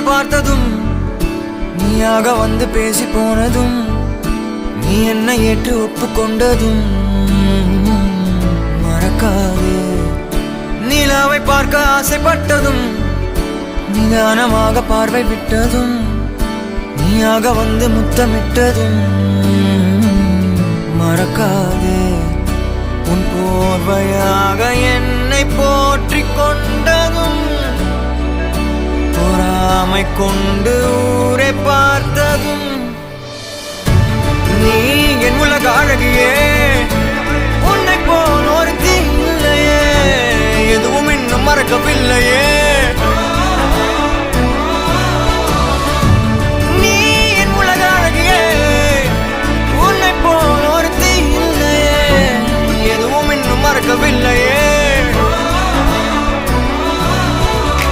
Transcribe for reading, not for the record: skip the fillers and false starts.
பார்த்ததும் நீயாக வந்து பேசி போனதும் நீ என்னை ஏற்று ஒப்புக்கொண்டதும் மறக்காதே. நிலாவை பார்க்க ஆசைப்பட்டதும் நிதானமாக பார்வை விட்டதும் நீயாக வந்து முத்தமிட்டதும் மறக்காதே. உன் போர்வையாக என்னை போற்றிக் கொண்டதும் பொறாமை கொண்டு ஊரை பார்த்ததும் நீ என் உலக அழகியே, உன்னை போல் ஒரு தீ இல்லையே, எதுவும் இன்னும் மறக்கவில்லையே.